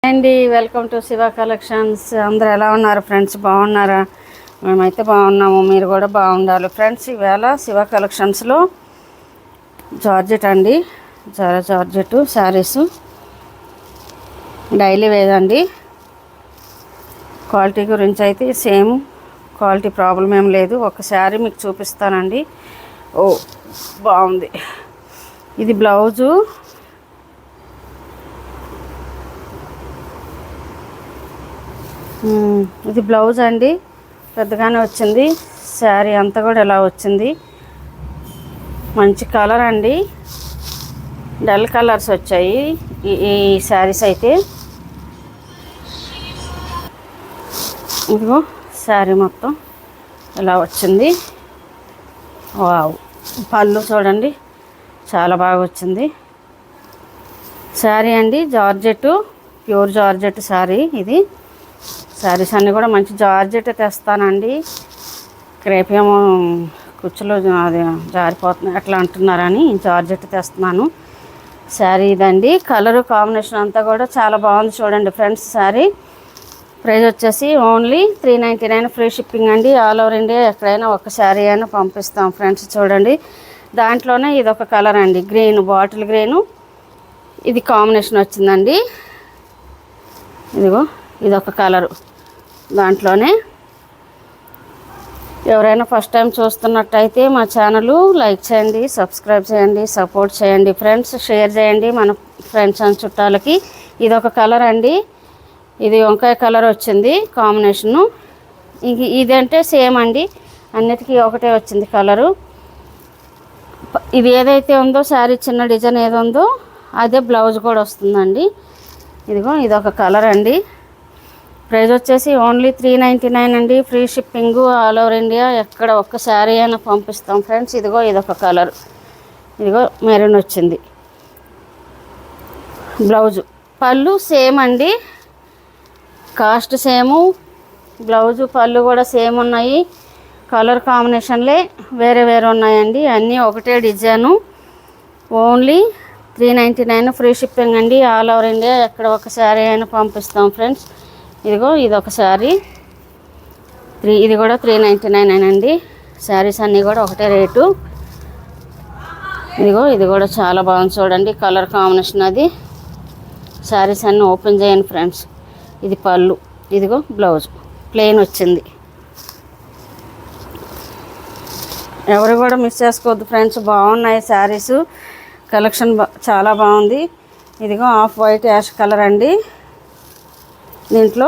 అండి welcome to Shiva collections. అందరూ ఎలా ఉన్నారు ఫ్రెండ్స్? బాగున్నారా? మేమైతే బాగున్నాము, మీరు కూడా బాగుండాలి ఫ్రెండ్స్. ఈవేళ శివ కలెక్షన్స్లో జార్జెట్ అండి, జార్జెట్ శారీస్ డైలీ వేదండి. క్వాలిటీ గురించి అయితే సేమ్ క్వాలిటీ ప్రాబ్లం ఏం లేదు. ఒక శారీ మీకు చూపిస్తానండి. ఓ బాగుంది. ఇది బ్లౌజు, ఇది బ్లౌజ్ అండి. పెద్దగానే వచ్చింది. శారీ అంతా కూడా ఇలా వచ్చింది. మంచి కలర్ అండి, డల్ కలర్స్ వచ్చాయి ఈ శారీస్ అయితే. ఇదిగో శారీ మొత్తం ఇలా వచ్చింది. వావ్, పళ్ళు చూడండి చాలా బాగా వచ్చింది. శారీ అండి జార్జెట్, ప్యూర్ జార్జెట్ శారీ. ఇది శారీస్ అన్నీ కూడా మంచి జార్జెట్ తెస్తానండి. క్రేపేమో కుచ్చులో అది జారిపోతున్నాయి అట్లా అంటున్నారని జార్జెట్ తెస్తున్నాను. శారీ ఇదండి. కలరు కాంబినేషన్ అంతా కూడా చాలా బాగుంది చూడండి ఫ్రెండ్స్. శారీ ప్రైస్ వచ్చేసి ఓన్లీ 399 ఫ్రీ షిప్పింగ్ అండి. ఆల్ ఓవర్ ఇండియా ఎక్కడైనా ఒక శారీ అయినా పంపిస్తాం ఫ్రెండ్స్. చూడండి, దాంట్లోనే ఇది ఒక కలర్ అండి, గ్రీన్, బాటిల్ గ్రీను. ఇది కాంబినేషన్ వచ్చిందండి. ఇదిగో ఇదొక కలరు. దాంట్లోనే ఎవరైనా ఫస్ట్ టైం చూస్తున్నట్టయితే మా ఛానల్ లైక్ చేయండి, సబ్స్క్రైబ్ చేయండి, సపోర్ట్ చేయండి ఫ్రెండ్స్. షేర్ చేయండి మన ఫ్రెండ్స్ అండ్ చుట్టాలకి. ఇదొక కలర్ అండి, ఇది వంకాయ కలర్ వచ్చింది కాంబినేషను. ఇదంటే సేమ్ అండి, అన్నిటికీ ఒకటే వచ్చింది కలరు. ఇది ఏదైతే ఉందో శారీ చిన్న డిజైన్ ఏదో ఉందో అదే బ్లౌజ్ కూడా వస్తుందండి. ఇదిగో ఇదొక కలర్ అండి. ప్రైస్ వచ్చేసి ఓన్లీ 399 అండి. Free shipping all over India ఎక్కడ ఒక్క శారీ అయినా పంపిస్తాం ఫ్రెండ్స్. ఇదిగో ఇదొక కలర్, ఇదిగో మెరూన్ వచ్చింది. బ్లౌజు పళ్ళు సేమ్ అండి, కాస్ట్ సేము, బ్లౌజు పళ్ళు కూడా సేమ్ ఉన్నాయి. కలర్ కాంబినేషన్లే వేరే వేరే ఉన్నాయండి. అన్నీ ఒకటే డిజైను. ఓన్లీ 399 ఫ్రీ షిప్పింగ్ అండి. ఆల్ ఓవర్ ఇండియా ఎక్కడ ఒక శారీ అయినా పంపిస్తాం ఫ్రెండ్స్. ఇదిగో ఇదొక శారీ, ఇది కూడా 399 అండి. శారీస్ అన్నీ కూడా ఒకటే రేటు. ఇదిగో ఇది కూడా చాలా బాగుంది చూడండి, కలర్ కాంబినేషన్ అది. శారీస్ అన్నీ ఓపెన్ చేయండి ఫ్రెండ్స్. ఇది పళ్ళు, ఇదిగో బ్లౌజ్ ప్లెయిన్ వచ్చింది. ఎవరు కూడా మిస్ చేసుకోవద్దు ఫ్రెండ్స్, బాగున్నాయి శారీస్. కలెక్షన్ చాలా బాగుంది. ఇదిగో ఆఫ్ వైట్ యాష్ కలర్ అండి, దీంట్లో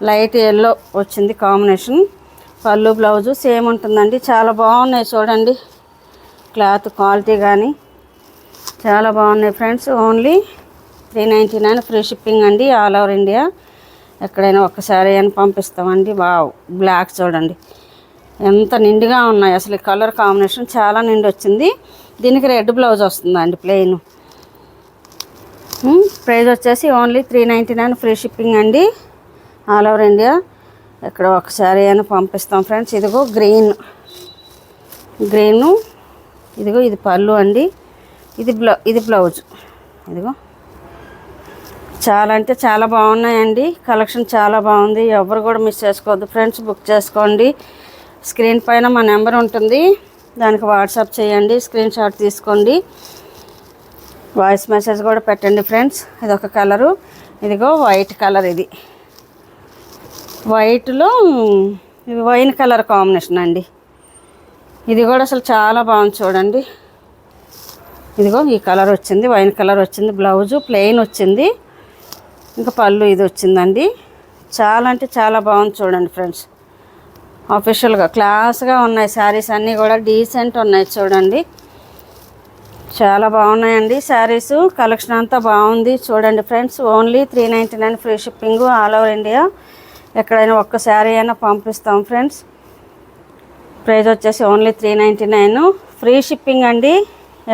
లైట్ ఎల్లో వచ్చింది కాంబినేషన్. పళ్ళు బ్లౌజు సేమ్ ఉంటుందండి. చాలా బాగున్నాయి చూడండి, క్లాత్ క్వాలిటీ కానీ చాలా బాగున్నాయి ఫ్రెండ్స్. ఓన్లీ 399 ఫ్రీ షిప్పింగ్ అండి. ఆల్ ఓవర్ ఇండియా ఎక్కడైనా ఒక్కసారి అని పంపిస్తామండి. వావ్, బ్లాక్ చూడండి ఎంత నిండుగా ఉన్నాయి అసలు. కలర్ కాంబినేషన్ చాలా నిండి వచ్చింది. దీనికి రెడ్ బ్లౌజ్ వస్తుందండి ప్లెయిన్. ప్రైస్ వచ్చేసి ఓన్లీ 399 ఫ్రీ షిప్పింగ్ అండి. ఆల్ ఓవర్ ఇండియా ఎక్కడ ఒకసారి అయినా పంపిస్తాం ఫ్రెండ్స్. ఇదిగో గ్రీను, ఇదిగో ఇది పళ్ళు అండి. ఇది బ్లౌజ్. ఇదిగో చాలా అంటే చాలా బాగున్నాయండి. కలెక్షన్ చాలా బాగుంది. ఎవరు కూడా మిస్ చేసుకోవద్దు ఫ్రెండ్స్, బుక్ చేసుకోండి. స్క్రీన్ పైన మా నెంబర్ ఉంటుంది, దానికి వాట్సాప్ చేయండి, స్క్రీన్ షాట్ తీసుకోండి, వాయిస్ మెసేజ్ కూడా పెట్టండి ఫ్రెండ్స్. ఇదొక కలరు, ఇదిగో వైట్ కలర్. ఇది వైట్లో ఇది వైన్ కలర్ కాంబినేషన్ అండి. ఇది కూడా అసలు చాలా బాగుంది చూడండి. ఇదిగో ఈ కలర్ వచ్చింది, వైన్ కలర్ వచ్చింది. బ్లౌజు ప్లెయిన్ వచ్చింది, ఇంకా పళ్ళు ఇది వచ్చిందండి. చాలా అంటే చాలా బాగుంది చూడండి ఫ్రెండ్స్. ఆఫీషియల్గా క్లాస్గా ఉన్నాయి శారీస్ అన్నీ కూడా, డీసెంట్ ఉన్నాయి చూడండి. చాలా బాగున్నాయండి శారీస్. కలెక్షన్ అంతా బాగుంది చూడండి friends. Only 399 free shipping. All over India ఎక్కడైనా ఒక్క శారీ అయినా పంపిస్తాం ఫ్రెండ్స్. ప్రైస్ వచ్చేసి ఓన్లీ 399 ఫ్రీ షిప్పింగ్ అండి.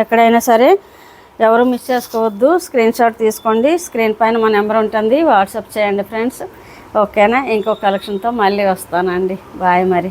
ఎక్కడైనా సరే ఎవరు మిస్ చేసుకోవద్దు. స్క్రీన్ షాట్ తీసుకోండి, స్క్రీన్ పైన మా నెంబర్ ఉంటుంది, వాట్సాప్ చేయండి ఫ్రెండ్స్. ఓకేనా? ఇంకో కలెక్షన్తో మళ్ళీ వస్తానండి. బాయ్ మరి.